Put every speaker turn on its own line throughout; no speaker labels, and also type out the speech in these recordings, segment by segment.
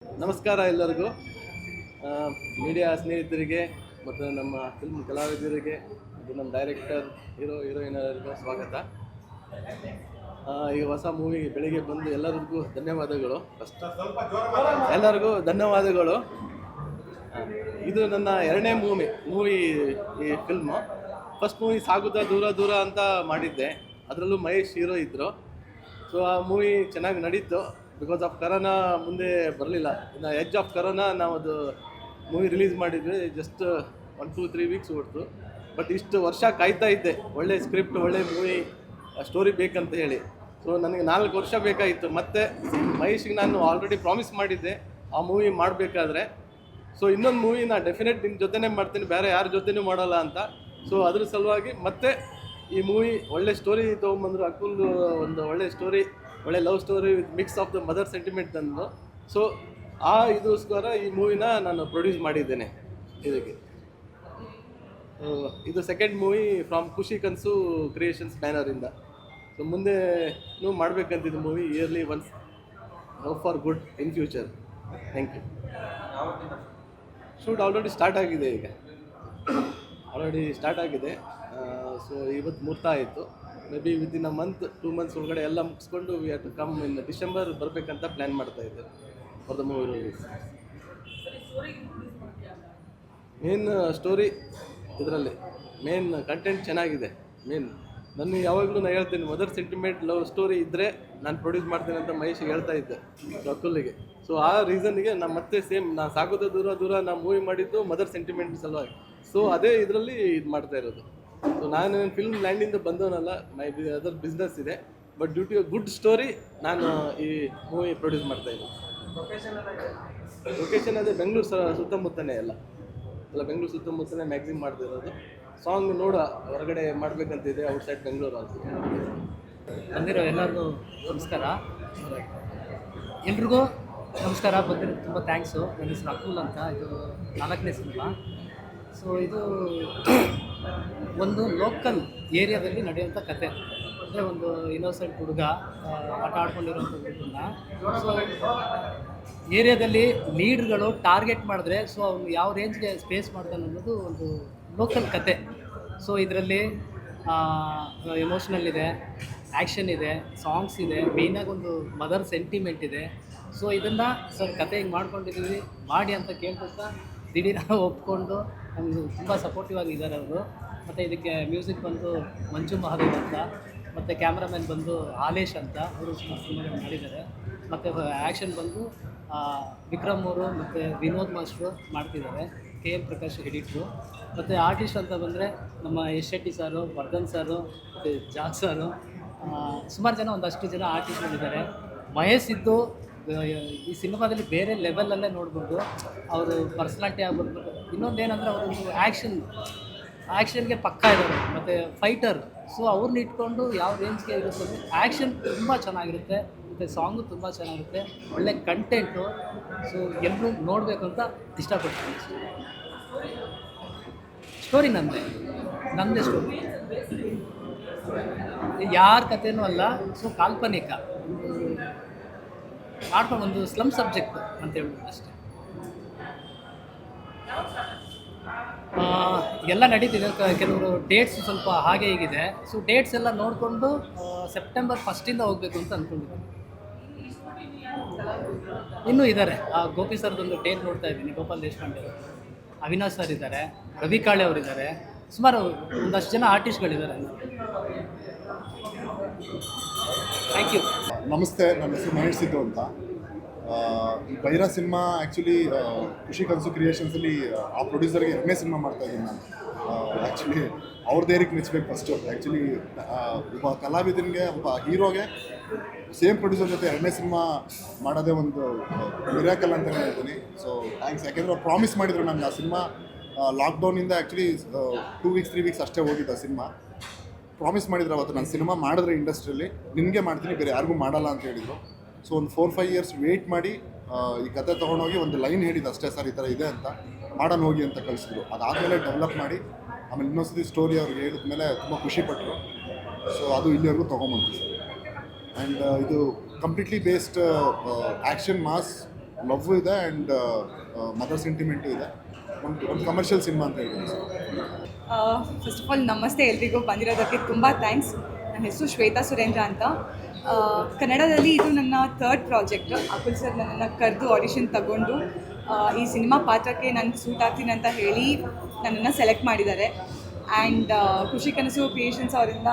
ನಮಸ್ಕಾರ ಎಲ್ಲರಿಗೂ. ಮೀಡಿಯಾ ಸ್ನೇಹಿತರಿಗೆ ಮತ್ತು ನಮ್ಮ ಫಿಲ್ಮ್ ಕಲಾವಿದರಿಗೆ ಮತ್ತು ನಮ್ಮ ಡೈರೆಕ್ಟರ್, ಹೀರೋಯಿನರಿಗೂ ಸ್ವಾಗತ. ಈ ಹೊಸ ಮೂವಿ ಬೆಳಿಗ್ಗೆ ಬಂದು ಎಲ್ಲರಿಗೂ ಧನ್ಯವಾದಗಳು. ಫಸ್ಟ್ ಎಲ್ಲರಿಗೂ ಧನ್ಯವಾದಗಳು. ಇದು ನನ್ನ ಎರಡನೇ ಮೂವಿ ಈ ಫಿಲ್ಮು. ಫಸ್ಟ್ ಮೂವಿ ಸಾಗುತ್ತಾ ದೂರ ದೂರ ಅಂತ ಮಾಡಿದ್ದೆ. ಅದರಲ್ಲೂ ಮಹೇಶ್ ಹೀರೋ ಇದ್ದರು. ಸೊ ಆ ಮೂವಿ ಚೆನ್ನಾಗಿ ನಡೀತು. ಬಿಕಾಸ್ ಆಫ್ ಕರೋನಾ ಮುಂದೆ ಬರಲಿಲ್ಲ. ಇನ್ನು ಎಡ್ಜ್ ಆಫ್ ಕರೋನಾ ನಾವು ಅದು ಮೂವಿ ರಿಲೀಸ್ ಮಾಡಿದ್ವಿ. ಜಸ್ಟ್ 1-2-3 ವೀಕ್ಸ್ ಹೊರತು. ಬಟ್ ಇಷ್ಟು ವರ್ಷ ಕಾಯ್ತಾ ಇದ್ದೆ, ಒಳ್ಳೆ ಸ್ಕ್ರಿಪ್ಟ್, ಒಳ್ಳೆ ಮೂವಿ ಸ್ಟೋರಿ ಬೇಕಂತ ಹೇಳಿ. ಸೊ ನನಗೆ 4 ವರ್ಷ ಬೇಕಾಗಿತ್ತು. ಮತ್ತು ಮಹೇಶಿಗೆ ನಾನು ಆಲ್ರೆಡಿ ಪ್ರಾಮಿಸ್ ಮಾಡಿದ್ದೆ ಆ ಮೂವಿ ಮಾಡಬೇಕಾದ್ರೆ. ಸೊ ಇನ್ನೊಂದು ಮೂವಿ ನಾನು ಡೆಫಿನೆಟ್ ನಿಮ್ಮ ಜೊತೆನೇ ಮಾಡ್ತೀನಿ, ಬೇರೆ ಯಾರ ಜೊತೆನೂ ಮಾಡಲ್ಲ ಅಂತ. ಸೊ ಅದ್ರ ಸಲುವಾಗಿ ಮತ್ತೆ ಈ ಮೂವಿ ಒಳ್ಳೆ ಸ್ಟೋರಿ ತೊಗೊಂಬಂದರು. ಅಕುಲ್ ಒಂದು ಒಳ್ಳೆ ಸ್ಟೋರಿ, ಒಳ್ಳೆ love story with mix of the mother sentiment ತಂದು. ಸೊ ಇದಕ್ಕೋಸ್ಕರ ಈ ಮೂವಿನ ನಾನು ಪ್ರೊಡ್ಯೂಸ್ ಮಾಡಿದ್ದೇನೆ ಇದಕ್ಕೆ. ಇದು ಸೆಕೆಂಡ್ ಮೂವಿ ಫ್ರಮ್ ಖುಷಿ ಕನಸು ಕ್ರಿಯೇಷನ್ಸ್ ಬ್ಯಾನರಿಂದ. ಸೊ ಮುಂದೆನೂ ಮಾಡಬೇಕಂತಿದ್ದು movie early once. Hope for good in future. Thank you. Shoot already start ಆಗಿದೆ. ಸೊ ಇವತ್ತು ಮುಹೂರ್ತ ಆಯಿತು. May be within a month 2 months ಒಳಗಡೆ ಎಲ್ಲ ಮುಗಿಸ್ಕೊಂಡು we have to come in December ಬರಬೇಕಂತ ಪ್ಲ್ಯಾನ್ ಮಾಡ್ತಾ ಇದ್ದೆ for the movie release. Main story ಇದರಲ್ಲಿ ಮೇನ್ ಕಂಟೆಂಟ್ ಚೆನ್ನಾಗಿದೆ. ನಾನು ಯಾವಾಗಲೂ ಹೇಳ್ತೀನಿ, ಮದರ್ ಸೆಂಟಿಮೆಂಟ್ ಲವ್ ಸ್ಟೋರಿ ಇದ್ದರೆ ನಾನು ಪ್ರೊಡ್ಯೂಸ್ ಮಾಡ್ತೀನಿ ಅಂತ ಮಹೇಶಿಗೆ ಹೇಳ್ತಾ ಇದ್ದೆ, ಅಕುಲ್ಗೆ. ಸೊ ಆ ರೀಸನ್ಗೆ ನಾನು ಮತ್ತೆ ಸೇಮ್ ನಾನು ಸಾಗೋದು ದೂರ ದೂರ ನಾನು ಮೂವಿ ಮಾಡಿದ್ದು ಮದರ್ ಸೆಂಟಿಮೆಂಟ್ ಸಲುವಾಗಿ. ಸೊ ಅದೇ ಇದರಲ್ಲಿ ಇದು ಮಾಡ್ತಾ ಇರೋದು. ಸೊ ನಾನು ಫಿಲ್ಮ್ ಲ್ಯಾಂಡಿಂದ ಬಂದವನಲ್ಲ, ಅದರ್ ಬಿಸ್ನೆಸ್ ಇದೆ. But due to good story ನಾನು ಈ ಮೂವಿ ಪ್ರೊಡ್ಯೂಸ್ ಮಾಡ್ತಾ ಇದ್ದೀನಿ. ಲೊಕೇಶನ್ ಅದೇ ಬೆಂಗಳೂರು ಸುತ್ತಮುತ್ತನೇ ಎಲ್ಲ ಬೆಂಗಳೂರು ಸುತ್ತಮುತ್ತನೇ ಮ್ಯಾಕ್ಸಿಮಮ್ ಮಾಡ್ತಿರೋದು. ಸಾಂಗ್ ಹೊರಗಡೆ ಮಾಡಬೇಕಂತಿದೆ, ಔಟ್ಸೈಡ್ ಬೆಂಗಳೂರು ಅಂತ.
ಬಂದಿರೋ ಎಲ್ಲರಿಗೂ ನಮಸ್ಕಾರ. ಎಲ್ರಿಗೂ ನಮಸ್ಕಾರ. ಬಂದಿರೋ ತುಂಬ ಥ್ಯಾಂಕ್ಸು. ನನ್ನ ಹೆಸರು ಅಕುಲ್ ಅಂತ. ಇದು 4ನೇ ಸಿನಿಮಾ. ಸೊ ಇದು ಒಂದು ಲೋಕಲ್ ಏರಿಯಾದಲ್ಲಿ ನಡೆಯುವಂಥ ಕತೆ. ಅಂದರೆ ಒಂದು ಇನ್ನೋಸೆಂಟ್ ಹುಡುಗ ಆಟ ಆಡ್ಕೊಂಡಿರೋಂಥ ಹುಡುಗನ್ನ ಸೊ ಏರಿಯಾದಲ್ಲಿ ಲೀಡ್ಗಳು ಟಾರ್ಗೆಟ್ ಮಾಡಿದ್ರೆ ಸೊ ಅವನು ಯಾವ ರೇಂಜ್ಗೆ ಸ್ಪೇಸ್ ಮಾಡ್ತಾನೆ ಅನ್ನೋದು ಒಂದು ಲೋಕಲ್ ಕತೆ. ಸೊ ಇದರಲ್ಲಿ ಎಮೋಷ್ನಲ್ ಇದೆ, ಆ್ಯಕ್ಷನ್ ಇದೆ, ಸಾಂಗ್ಸ್ ಇದೆ, ಮೇಯ್ನಾಗಿ ಒಂದು ಮದರ್ ಸೆಂಟಿಮೆಂಟ್ ಇದೆ. ಸೊ ಇದನ್ನು ಸರ್ ಕತೆ ಹಿಂಗೆ ಮಾಡ್ಕೊಂಡಿದ್ದೀವಿ ಮಾಡಿ ಅಂತ ಕೇಳ್ಕೊತಾ ದಿಢೀರ ಒಪ್ಕೊಂಡು ನಮಗೆ ತುಂಬ ಸಪೋರ್ಟಿವ್ ಆಗಿದ್ದಾರೆ ಅವರು. ಮತ್ತು ಇದಕ್ಕೆ ಮ್ಯೂಸಿಕ್ ಬಂದು ಮಂಜು ಮಹಾದೇವ್ ಅಂತ, ಮತ್ತು ಕ್ಯಾಮ್ರಾಮನ್ ಬಂದು ಹಾಲೇಶ್ ಅಂತ, ಅವರು ಸುಮಾರು ಸಿನಿಮಾಗಳು ಮಾಡಿದ್ದಾರೆ. ಮತ್ತು ಆ್ಯಕ್ಷನ್ ಬಂದು ವಿಕ್ರಮ್ ಅವರು ಮತ್ತು ವಿನೋದ್ ಮಾಸ್ಟ್ರು ಮಾಡ್ತಿದ್ದಾರೆ. KM Prakash editor. ಮತ್ತು ಆರ್ಟಿಸ್ಟ್ ಅಂತ ಬಂದರೆ ನಮ್ಮ ಯಶ್ ಶೆಟ್ಟಿ ಸಾರು, ವರ್ಧನ್ ಸಾರು, ಮತ್ತು ಜಾಕ್ ಸಾರು, ಸುಮಾರು ಜನ, ಒಂದಷ್ಟು ಜನ ಆರ್ಟಿಸ್ಟ್ಗಳಿದ್ದಾರೆ. ಮಹೇಶ್ ಇದ್ದು ಈ ಸಿನಿಮಾದಲ್ಲಿ ಬೇರೆ ಲೆವೆಲಲ್ಲೇ ನೋಡ್ಬೋದು. ಅವರು ಪರ್ಸ್ನಾಲಿಟಿ ಆಗ್ಬೋದು. ಇನ್ನೊಂದೇನೆಂದರೆ ಅವರೊಂದು ಆ್ಯಕ್ಷನ್ಗೆ ಪಕ್ಕ ಇದ್ದಾರೆ, ಮತ್ತು ಫೈಟರ್. ಸೊ ಅವ್ರನ್ನ ಇಟ್ಕೊಂಡು ಯಾವ ರೇಂಜ್ಗೆ ಇರುತ್ತೆ, ಆ್ಯಕ್ಷನ್ ತುಂಬ ಚೆನ್ನಾಗಿರುತ್ತೆ, ಮತ್ತು ಸಾಂಗು ತುಂಬ ಚೆನ್ನಾಗಿರುತ್ತೆ, ಒಳ್ಳೆ ಕಂಟೆಂಟು. ಸೊ ಎಲ್ಲರೂ ನೋಡಬೇಕು ಅಂತ ಇಷ್ಟಪಡ್ತೀನಿ. ಸ್ಟೋರಿ ನನ್ನದೇ ಸ್ಟೋರಿ, ಯಾರ ಕಥೆನೂ ಅಲ್ಲ. ಸೊ ಕಾಲ್ಪನಿಕ ಮಾಡ್ಕೊಂಡು ಒಂದು ಸ್ಲಮ್ ಸಬ್ಜೆಕ್ಟ್ ಅಂತ ಹೇಳ್ಬೋದು ಅಷ್ಟೇ. ಎಲ್ಲ ನಡೀತಿದೆ. ಕೆಲವರು ಡೇಟ್ಸ್ ಸ್ವಲ್ಪ ಹಾಗೆ ಹೀಗಿದೆ. ಸೊ ಡೇಟ್ಸ್ ಎಲ್ಲ ನೋಡಿಕೊಂಡು ಸೆಪ್ಟೆಂಬರ್ 1 ಹೋಗಬೇಕು ಅಂತ ಅಂದ್ಕೊಂಡಿದ್ದೀನಿ. ಇನ್ನೂ ಇದ್ದಾರೆ. ಗೋಪಿ ಸರ್ದೊಂದು ಡೇಟ್ ನೋಡ್ತಾ ಇದ್ದೀನಿ. ಗೋಪಾಲ್ ದೇಶಪಾಂಡೆ ಅವರು, ಅವಿನಾಶ್ ಸರ್ ಇದ್ದಾರೆ, ರವಿ ಕಾಳೆ ಅವರಿದ್ದಾರೆ, ಸುಮಾರು ಒಂದಷ್ಟು ಜನ ಆರ್ಟಿಸ್ಟ್ಗಳಿದ್ದಾರೆ. Thank you.
ನಮಸ್ತೆ, ನನ್ನ ಹೆಸರು ಮಹೇಶ್ ಸಿದ್ದು ಅಂತ. ಈ ಬೈರಾ ಸಿನಿಮಾ ಆ್ಯಕ್ಚುಲಿ ಖುಷಿ ಕನಸು ಕ್ರಿಯೇಷನ್ಸಲ್ಲಿ ಆ ಪ್ರೊಡ್ಯೂಸರ್ಗೆ 2ನೇ ಸಿನಿಮಾ ಮಾಡ್ತಾಯಿದ್ದೀನಿ ನಾನು. ಆ್ಯಕ್ಚುಲಿ ಅವ್ರದ್ದೇರಿಗೆ ಮೆಚ್ಚಬೇಕು ಫಸ್ಟು. ಆ್ಯಕ್ಚುಲಿ ಒಬ್ಬ ಕಲಾವಿದನಿಗೆ, ಒಬ್ಬ ಹೀರೋಗೆ ಸೇಮ್ ಪ್ರೊಡ್ಯೂಸರ್ ಜೊತೆ 2ನೇ ಸಿನಿಮಾ ಮಾಡೋದೇ ಒಂದು ಮಿರಾಕಲ್ ಅಂತಲೇ ಹೇಳ್ತೀನಿ. So thanks. ಯಾಕೆಂದರೆ ಅವ್ರು ಪ್ರಾಮಿಸ್ ಮಾಡಿದರು ನನಗೆ ಆ ಸಿನಿಮಾ. ಲಾಕ್ಡೌನಿಂದ ಆ್ಯಕ್ಚುಲಿ 2 ವೀಕ್ಸ್ 3 ವೀಕ್ಸ್ ಅಷ್ಟೇ ಹೋಗಿದ್ದು ಆ ಸಿನಿಮಾ. ಪ್ರಾಮಿಸ್ ಮಾಡಿದ್ರು ಅವತ್ತು, ನಾನು ಸಿನಿಮಾ ಮಾಡಿದ್ರೆ ಇಂಡಸ್ಟ್ರಿಯಲ್ಲಿ ನಿನಗೆ ಮಾಡ್ತೀನಿ, ಬೇರೆ ಯಾರಿಗೂ ಮಾಡಲ್ಲ ಅಂತ ಹೇಳಿದರು. ಸೊ ಒಂದು 4-5 ಇಯರ್ಸ್ ವೆಯ್ಟ್ ಮಾಡಿ ಈ ಕತೆ ತೊಗೊಂಡೋಗಿ ಒಂದು ಲೈನ್ ಹೇಳಿದ್ದು ಅಷ್ಟೇ, ಸರ್ ಈ ಥರ ಇದೆ ಅಂತ, ಮಾಡೋಣ ಹೋಗಿ ಅಂತ ಕಳಿಸಿದ್ರು. ಅದಾದಮೇಲೆ ಡೆವಲಪ್ ಮಾಡಿ ಆಮೇಲೆ ಇನ್ನೊಂದ್ಸತಿ ಸ್ಟೋರಿ ಅವ್ರಿಗೆ ಹೇಳಿದ್ಮೇಲೆ ತುಂಬ ಖುಷಿಪಟ್ಟರು. ಸೊ ಅದು ಇಲ್ಲಿವರೆಗೂ ತೊಗೊಂಬಂತು ಸರ್. ಆ್ಯಂಡ್ ಇದು completely based action mass love ಇದೆ ಆ್ಯಂಡ್ ಮದರ್ ಸೆಂಟಿಮೆಂಟು ಇದೆ. ಒಂದು ಕಮರ್ಷಿಯಲ್ ಸಿನಿಮಾ ಅಂತ ಹೇಳ್ಬೋದು ಸರ್.
ಫಸ್ಟ್ ಆಫ್ ಆಲ್ ನಮಸ್ತೆ ಎಲ್ರಿಗೂ, ಬಂದಿರೋದಕ್ಕೆ ತುಂಬ ಥ್ಯಾಂಕ್ಸ್. ನನ್ನ ಹೆಸರು ಶ್ವೇತಾ ಸುರೇಂದ್ರ ಅಂತ. ಕನ್ನಡದಲ್ಲಿ ಇದು ನನ್ನ 3rd ಪ್ರಾಜೆಕ್ಟ್. ಅಕುಲ್ ಸರ್ ನನ್ನನ್ನು ಕರೆದು ಆಡಿಷನ್ ತಗೊಂಡು ಈ ಸಿನಿಮಾ ಪಾತ್ರಕ್ಕೆ ನಾನು ಸೂಟ್ ಆಗ್ತೀನಿ ಅಂತ ಹೇಳಿ ನನ್ನನ್ನು ಸೆಲೆಕ್ಟ್ ಮಾಡಿದ್ದಾರೆ. ಆ್ಯಂಡ್ ಖುಷಿ ಕನಸು ಕ್ರಿಯೇಷನ್ಸ್ ಅವರಿಂದ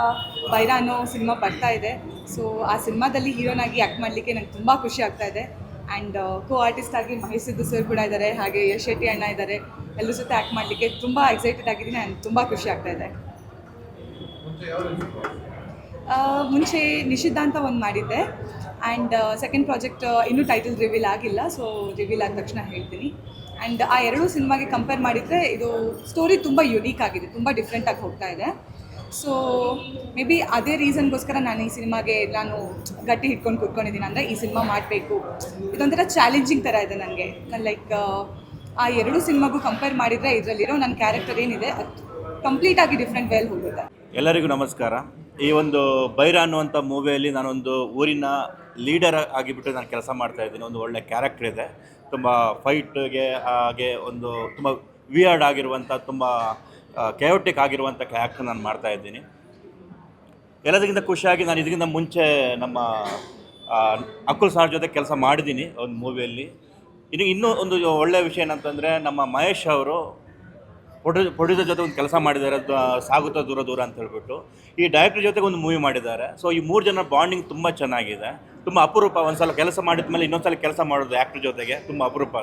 ಬೈರ ಅನ್ನೋ ಸಿನಿಮಾ ಬರ್ತಾ ಇದೆ. ಸೊ ಆ ಸಿನಿಮಾದಲ್ಲಿ ಹೀರೋನಾಗಿ ಆ್ಯಕ್ಟ್ ಮಾಡಲಿಕ್ಕೆ ನಂಗೆ ತುಂಬ ಖುಷಿ ಆಗ್ತಾ ಇದೆ. ಆ್ಯಂಡ್ ಕೋ ಆರ್ಟಿಸ್ಟ್ ಆಗಿ ಮಹೇಶ್ ಸಿದ್ದು ಸರ್ ಕೂಡ ಇದ್ದಾರೆ, ಹಾಗೆ ಯಶ್ ಶೆಟ್ಟಿ ಅಣ್ಣ ಇದ್ದಾರೆ. ಎಲ್ಲರ ಜೊತೆ ಆ್ಯಕ್ಟ್ ಮಾಡಲಿಕ್ಕೆ ತುಂಬ ಎಕ್ಸೈಟೆಡ್ ಆಗಿದ್ದೀನಿ ಆ್ಯಂಡ್ ತುಂಬ ಖುಷಿ ಆಗ್ತಾ ಇದೆ. ಮುಂಚೆ ನಿಷಿದ್ಧ ಅಂತ ಒಂದು ಮಾಡಿದ್ದೆ. ಆ್ಯಂಡ್ ಸೆಕೆಂಡ್ ಪ್ರಾಜೆಕ್ಟ್ ಇನ್ನೂ ಟೈಟಲ್ ರಿವೀಲ್ ಆಗಿಲ್ಲ, ಸೊ ರಿವೀಲ್ ಆದ ತಕ್ಷಣ ಹೇಳ್ತೀನಿ. ಆ್ಯಂಡ್ ಆ ಎರಡೂ ಸಿನಿಮಾಗೆ ಕಂಪೇರ್ ಮಾಡಿದರೆ ಇದು ಸ್ಟೋರಿ ತುಂಬ ಯುನೀಕ್ ಆಗಿದೆ, ತುಂಬ ಡಿಫ್ರೆಂಟಾಗಿ ಹೋಗ್ತಾ ಇದೆ. ಸೊ ಮೇ ಬಿ ಅದೇ ರೀಸನ್ಗೋಸ್ಕರ ನಾನು ಈ ಸಿನಿಮಾಗೆ ಗಟ್ಟಿ ಹಿಡ್ಕೊಂಡು ಕೂತ್ಕೊಂಡಿದ್ದೀನಿ. ಅಂದರೆ ಈ ಸಿನಿಮಾ ಮಾಡಬೇಕು, ಇದೊಂಥರ ಚಾಲೆಂಜಿಂಗ್ ಥರ ಇದೆ ನನಗೆ. ನಾನು ಲೈಕ್ ಆ ಎರಡೂ ಸಿನಿಮಾಗೂ ಕಂಪೇರ್ ಮಾಡಿದರೆ ಇದರಲ್ಲಿರೋ ನನ್ನ ಕ್ಯಾರೆಕ್ಟರ್ ಏನಿದೆ ಅದು ಕಂಪ್ಲೀಟಾಗಿ ಡಿಫ್ರೆಂಟ್ ವೇಲ್ ಹೋಗುತ್ತೆ.
ಎಲ್ಲರಿಗೂ ನಮಸ್ಕಾರ. ಈ ಒಂದು ಬೈರ ಅನ್ನುವಂಥ ಮೂವಿಯಲ್ಲಿ ನಾನೊಂದು ಊರಿನ ಲೀಡರ್ ಆಗಿಬಿಟ್ಟು ನಾನು ಕೆಲಸ ಮಾಡ್ತಾಯಿದ್ದೀನಿ. ಒಂದು ಒಳ್ಳೆ ಕ್ಯಾರೆಕ್ಟರ್ ಇದೆ, ತುಂಬ ಫೈಟ್ಗೆ ಹಾಗೆ ಒಂದು ತುಂಬ ವಿಯರ್ಡ್ ಆಗಿರುವಂಥ ತುಂಬ ಕೆಯೋಟಿಕ್ ಆಗಿರುವಂಥ ಕ್ಯಾರೆಕ್ಟರ್ ನಾನು ಮಾಡ್ತಾಯಿದ್ದೀನಿ. ಎಲ್ಲದಕ್ಕಿಂತ ಖುಷಿಯಾಗಿ ನಾನು ಇದಕ್ಕಿಂತ ಮುಂಚೆ ನಮ್ಮ ಅಕುಲ್ ಸರ್ ಜೊತೆ ಕೆಲಸ ಮಾಡಿದ್ದೀನಿ ಒಂದು ಮೂವಿಯಲ್ಲಿ. ಇನ್ನೂ ಒಂದು ಒಳ್ಳೆಯ ವಿಷಯ ಏನಂತಂದರೆ ನಮ್ಮ ಮಹೇಶ್ ಅವರು ಪ್ರೊಡ್ಯೂಸರ್ ಜೊತೆ ಒಂದು ಕೆಲಸ ಮಾಡಿದ್ದಾರೆ, ಸಾಗುತ್ತಾ ದೂರ ದೂರ ಅಂತ ಹೇಳ್ಬಿಟ್ಟು. ಈ ಡೈರೆಕ್ಟರ್ ಜೊತೆಗೆ ಒಂದು ಮೂವಿ ಮಾಡಿದ್ದಾರೆ. ಸೊ ಈ 3 ಜನ ಬಾಂಡಿಂಗ್ ತುಂಬ ಚೆನ್ನಾಗಿದೆ, ತುಂಬ ಅಪರೂಪ. ಒಂದು ಸಲ ಕೆಲಸ ಮಾಡಿದ ಮೇಲೆ ಇನ್ನೊಂದು ಸಲ ಕೆಲಸ ಮಾಡೋದು ಆ್ಯಕ್ಟ್ರ್ ಜೊತೆಗೆ ತುಂಬ ಅಪರೂಪ.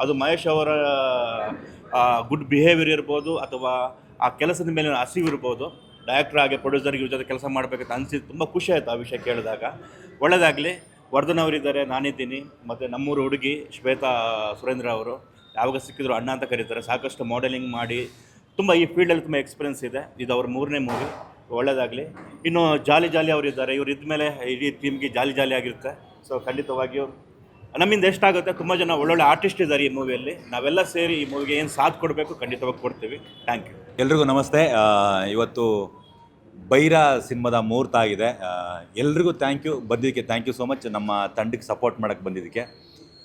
ಅದು ಮಹೇಶ್ ಅವರ ಗುಡ್ ಬಿಹೇವಿಯರ್ ಇರ್ಬೋದು ಅಥವಾ ಆ ಕೆಲಸದ ಮೇಲೆ ಹಸಿವಿರ್ಬೋದು. ಡೈರೆಕ್ಟ್ರ್ ಹಾಗೆ ಪ್ರೊಡ್ಯೂಸರ್ಗೆ ಇವ್ರ ಜೊತೆ ಕೆಲಸ ಮಾಡಬೇಕಂತ ಅನಿಸಿದ್ದು ತುಂಬ ಖುಷಿ ಆಯಿತು ಆ ವಿಷಯ ಕೇಳಿದಾಗ. ಒಳ್ಳೆಯದಾಗಲಿ. ವರ್ಧನ್ ಅವರಿದ್ದಾರೆ, ನಾನಿದ್ದೀನಿ, ಮತ್ತು ನಮ್ಮೂರು ಹುಡುಗಿ ಶ್ವೇತಾ ಸುರೇಂದ್ರ ಅವರು ಯಾವಾಗ ಸಿಕ್ಕಿದ್ರು ಅಣ್ಣ ಅಂತ ಕರೀತಾರೆ. ಸಾಕಷ್ಟು ಮಾಡೆಲಿಂಗ್ ಮಾಡಿ ತುಂಬ ಈ ಫೀಲ್ಡಲ್ಲಿ ತುಂಬ ಎಕ್ಸ್ಪೀರಿಯನ್ಸ್ ಇದೆ. ಇದು ಅವ್ರ 3ನೇ ಮೂವಿ. ಒಳ್ಳೆಯದಾಗಲಿ. ಇನ್ನು ಜಾಲಿ ಅವರಿದ್ದಾರೆ, ಇವ್ರು ಇದ್ಮೇಲೆ ಇಡೀ ಟೀಮ್ಗೆ ಜಾಲಿ ಆಗಿರುತ್ತೆ. ಸೊ ಖಂಡಿತವಾಗಿಯೂ ನಮ್ಮಿಂದ ಎಷ್ಟಾಗುತ್ತೆ, ತುಂಬ ಜನ ಒಳ್ಳೊಳ್ಳೆ ಆರ್ಟಿಸ್ಟ್ ಇದ್ದಾರೆ ಈ ಮೂವಿಯಲ್ಲಿ. ನಾವೆಲ್ಲ ಸೇರಿ ಈ ಮೂವಿಗೆ ಏನು ಸಾಥ್ ಕೊಡಬೇಕು ಖಂಡಿತವಾಗಿ ಕೊಡ್ತೀವಿ. Thank you.
ಎಲ್ರಿಗೂ ನಮಸ್ತೆ. ಇವತ್ತು ಬೈರ ಸಿನಿಮಾದ ಮುಹೂರ್ತ ಆಗಿದೆ. ಎಲ್ರಿಗೂ ಥ್ಯಾಂಕ್ ಯು, ಬಂದಿದ್ದಕ್ಕೆ ಥ್ಯಾಂಕ್ ಯು ಸೋ ಮಚ್. ನಮ್ಮ ತಂಡಕ್ಕೆ ಸಪೋರ್ಟ್ ಮಾಡೋಕ್ಕೆ ಬಂದಿದ್ದಕ್ಕೆ.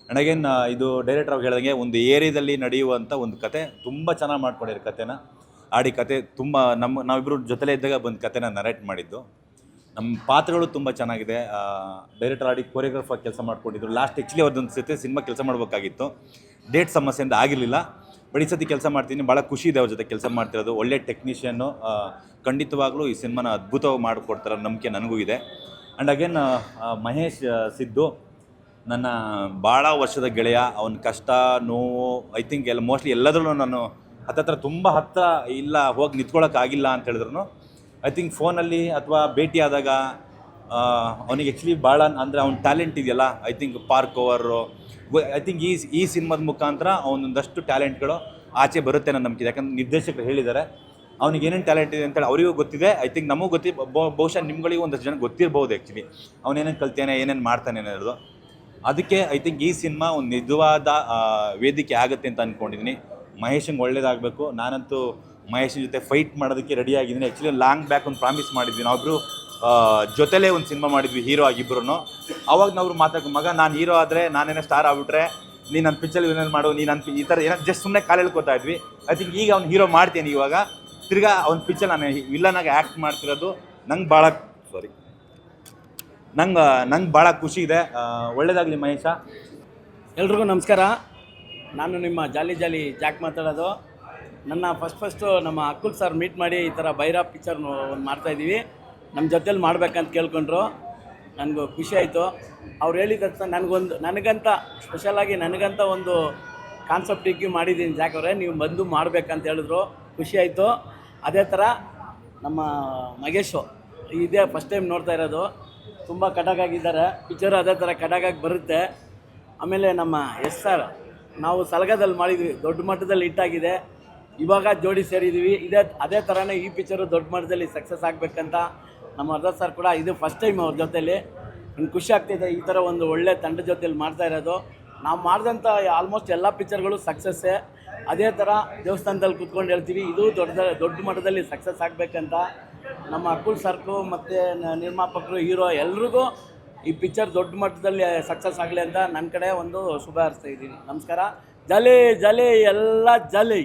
ಆ್ಯಂಡ್ ಅಗೇನ್ ಇದು ಡೈರೆಕ್ಟರ್ ಅವ್ರು ಹೇಳ್ದಂಗೆ ಒಂದು ಏರಿಯಾದಲ್ಲಿ ನಡೆಯುವಂಥ ಒಂದು ಕತೆ ತುಂಬ ಚೆನ್ನಾಗಿ ಮಾಡ್ಕೊಂಡಿರೋ ಕತೆನ ಆಡಿ ಕತೆ ತುಂಬ ನಾವಿಬ್ಬರು ಜೊತೆಲೇ ಇದ್ದಾಗ ಬಂದು ಕತೆನ ನರೇಟ್ ಮಾಡಿದ್ದು. ನಮ್ಮ ಪಾತ್ರಗಳು ತುಂಬ ಚೆನ್ನಾಗಿದೆ. ಡೈರೆಕ್ಟರ್ ಆಡಿ ಕೊರಿಯೋಗ್ರಾಫರ್ ಕೆಲಸ ಮಾಡ್ಕೊಂಡಿದ್ರು. ಲಾಸ್ಟ್ ಆ್ಯಕ್ಚುಲಿ ಅವ್ರದ್ದೊಂದು ಸತಿ ಸಿನಿಮಾ ಕೆಲಸ ಮಾಡಬೇಕಾಗಿತ್ತು, ಡೇಟ್ ಸಮಸ್ಯೆಯಿಂದ ಆಗಿರಲಿಲ್ಲ. ಬಟ್ ಈ ಸತಿ ಕೆಲಸ ಮಾಡ್ತೀನಿ, ಭಾಳ ಖುಷಿ ಇದೆ ಅವ್ರ ಜೊತೆ ಕೆಲಸ ಮಾಡ್ತಿರೋದು. ಒಳ್ಳೆ ಟೆಕ್ನಿಷಿಯನ್ನು, ಖಂಡಿತವಾಗ್ಲೂ ಈ ಸಿನಿಮಾನ ಅದ್ಭುತವಾಗಿ ಮಾಡಿಕೊಡ್ತಾರೆ ನಂಬಿಕೆ ನನಗೂ ಇದೆ. ಆ್ಯಂಡ್ ಅಗೇನ್ ಮಹೇಶ್ ಸಿದ್ದು ನನ್ನ ಭಾಳ ವರ್ಷದ ಗೆಳೆಯ. ಅವನ ಕಷ್ಟ ನೋವು ಐ ಥಿಂಕ್ ಮೋಸ್ಟ್ಲಿ ಎಲ್ಲದರಲ್ಲೂ ನಾನು ಹತ್ತತ್ರ ತುಂಬ ಹತ್ತಿರ ಇಲ್ಲ, ಹೋಗಿ ನಿಂತ್ಕೊಳ್ಳೋಕ್ಕಾಗಿಲ್ಲ ಅಂತ ಹೇಳಿದ್ರು ಐ ಥಿಂಕ್ ಫೋನಲ್ಲಿ ಅಥವಾ ಭೇಟಿ ಆದಾಗ ಅವನಿಗೆ ಆ್ಯಕ್ಚುಲಿ ಭಾಳ ಅಂದರೆ ಅವ್ನ ಟ್ಯಾಲೆಂಟ್ ಇದೆಯಲ್ಲ, I think park over I think ಈ ಸಿನಿಮಾದ ಮುಖಾಂತರ ಅವನೊಂದಷ್ಟು ಟ್ಯಾಲೆಂಟ್ಗಳು ಆಚೆ ಬರುತ್ತೆ ನನ್ನ ನಂಬಿಕೆ. ಯಾಕಂದ್ರೆ ನಿರ್ದೇಶಕರು ಹೇಳಿದ್ದಾರೆ ಅವ್ನಿಗೆ ಏನೇನು ಟ್ಯಾಲೆಂಟ್ ಇದೆ ಅಂತೇಳಿ ಅವರಿಗೂ ಗೊತ್ತಿದೆ. ಐ ಥಿಂಕ್ ನಮಗೂ ಬಹುಶಃ ನಿಮ್ಗಳಿಗೂ ಒಂದಷ್ಟು ಜನ ಗೊತ್ತಿರ್ಬೋದು ಆ್ಯಕ್ಚುಲಿ ಅವನೇನೇನು ಕಲ್ತಾನೆ ಏನೇನು ಮಾಡ್ತಾನೆ ಅನ್ನೋದು. ಅದಕ್ಕೆ ಐ ಥಿಂಕ್ ಈ ಸಿನಿಮಾ ಒಂದು ನಿಜವಾದ ವೇದಿಕೆ ಆಗುತ್ತೆ ಅಂತ ಅಂದ್ಕೊಂಡಿದ್ದೀನಿ. ಮಹೇಶಂಗೆ ಒಳ್ಳೇದಾಗಬೇಕು. ನಾನಂತೂ ಮಹೇಶನ ಜೊತೆ ಫೈಟ್ ಮಾಡೋದಕ್ಕೆ ರೆಡಿ ಆಗಿದ್ದೀನಿ. ಆ್ಯಕ್ಚುಲಿ ಲಾಂಗ್ ಬ್ಯಾಕ್ ಒಂದು ಪ್ರಾಮಿಸ್ ಮಾಡಿದ್ವಿ, ನಾವಿಬ್ಬರು ಜೊತೆಲೇ ಒಂದು ಸಿನಿಮಾ ಮಾಡಿದ್ವಿ ಹೀರೋ ಆಗಿಬ್ಬರು. ಅವಾಗ ನಾವು ಮಗ ನಾನು ಹೀರೋ ಆದರೆ ನಾನೇನೋ ಸ್ಟಾರ್ ಆಗ್ಬಿಟ್ರೆ ನೀನು ನನ್ನ ಪಿಕ್ಚರ್ ಏನೇನು ಮಾಡು, ನೀನು ನನ್ನ ಈ ಥರ ಏನೋ ಜಸ್ಟ್ ಸುಮ್ಮನೆ ಕಾಲು ಹೇಳ್ಕೊತಾ ಇದ್ವಿ. ಐ ಥಿಂಕ್ ಈಗ ಅವ್ನು ಹೀರೋ ಮಾಡ್ತೀನಿ. ಇವಾಗ ತಿರ್ಗಾ ಅವ್ನ ಪಿಕ್ಚರ್ ನಾನು ವಿಲ್ಲನಾಗಿ ಆ್ಯಕ್ಟ್ ಮಾಡ್ತಿರೋದು ನಂಗೆ ಭಾಳ ಖುಷಿ ಇದೆ. ಒಳ್ಳೇದಾಗಲಿ ಮಹೇಶ.
ಎಲ್ರಿಗೂ ನಮಸ್ಕಾರ. ನಾನು ನಿಮ್ಮ ಜಾಲಿ ಜಾಕ್ ಮಾತಾಡೋದು. ನನ್ನ ಫಸ್ಟು ನಮ್ಮ ಅಕುಲ್ ಸರ್ ಮೀಟ್ ಮಾಡಿ ಈ ಥರ ಬೈರ ಪಿಕ್ಚರ್ ಒಂದು ಮಾಡ್ತಾಯಿದ್ದೀವಿ, ನಮ್ಮ ಜೊತೇಲಿ ಮಾಡ್ಬೇಕಂತ ಕೇಳ್ಕೊಂಡ್ರು. ನನಗೂ ಖುಷಿ ಆಯಿತು. ಅವ್ರು ಹೇಳಿದ ತಕ್ಷಣ ನನಗಂತ ಸ್ಪೆಷಲಾಗಿ ನನಗಂತ ಒಂದು ಕಾನ್ಸೆಪ್ಟ್ ಇಕ್ಕಿ ಮಾಡಿದ್ದೀನಿ ಜಾಕ್ ಅವರೇ, ನೀವು ಬಂದು ಮಾಡಬೇಕಂತ ಹೇಳಿದ್ರು. ಖುಷಿ ಆಯಿತು. ಅದೇ ಥರ ನಮ್ಮ ಮಹೇಶು ಇದೇ ಫಸ್ಟ್ ಟೈಮ್ ನೋಡ್ತಾ ಇರೋದು, ತುಂಬ ಕಡಗಾಗಿದ್ದಾರೆ. ಪಿಕ್ಚರು ಅದೇ ಥರ ಕಡಗಾಗಿ ಬರುತ್ತೆ. ಆಮೇಲೆ ನಮ್ಮ ಎಸ್ ಸರ್ ನಾವು ಸಲಗದಲ್ಲಿ ಮಾಡಿದ್ವಿ, ದೊಡ್ಡ ಮಟ್ಟದಲ್ಲಿ ಹಿಟ್ಟಾಗಿದೆ. ಇವಾಗ ಜೋಡಿ ಸೇರಿದ್ದೀವಿ. ಅದೇ ಥರನೇ ಈ ಪಿಕ್ಚರು ದೊಡ್ಡ ಮಟ್ಟದಲ್ಲಿ ಸಕ್ಸಸ್ ಆಗಬೇಕಂತ ನಮ್ಮ ವರ್ಧನ್ ಸರ್ ಕೂಡ ಇದು ಫಸ್ಟ್ ಟೈಮ್ ಅವ್ರ ಜೊತೆಲಿ. ನನಗೆ ಖುಷಿ ಆಗ್ತಿದೆ ಈ ಥರ ಒಂದು ಒಳ್ಳೆ ತಂಡ ಜೊತೆಲಿ ಮಾಡ್ತಾ ಇರೋದು. ನಾವು ಮಾಡಿದಂಥ ಆಲ್ಮೋಸ್ಟ್ ಎಲ್ಲ ಪಿಕ್ಚರ್ಗಳು ಸಕ್ಸಸ್ಸೇ. ಅದೇ ಥರ ದೇವಸ್ಥಾನದಲ್ಲಿ ಕೂತ್ಕೊಂಡು ಹೇಳ್ತೀವಿ, ಇದು ದೊಡ್ಡ ಮಟ್ಟದಲ್ಲಿ ಸಕ್ಸಸ್ ಆಗಬೇಕಂತ ನಮ್ಮ ಅಕುಲ್ ಸರ್ಕು ಮತ್ತು ನಿರ್ಮಾಪಕರು, ಹೀರೋ ಎಲ್ರಿಗೂ ಈ ಪಿಕ್ಚರ್ ದೊಡ್ಡ ಮಟ್ಟದಲ್ಲಿ ಸಕ್ಸಸ್ ಆಗಲಿ ಅಂತ ನನ್ನ ಕಡೆ ಒಂದು ಶುಭ ಹಾರೈಸ್ತಾ ಇದ್ದೀನಿ. ನಮಸ್ಕಾರ. ಜಾಲಿ ಜಾಲಿ ಎಲ್ಲ ಜಾಲಿ.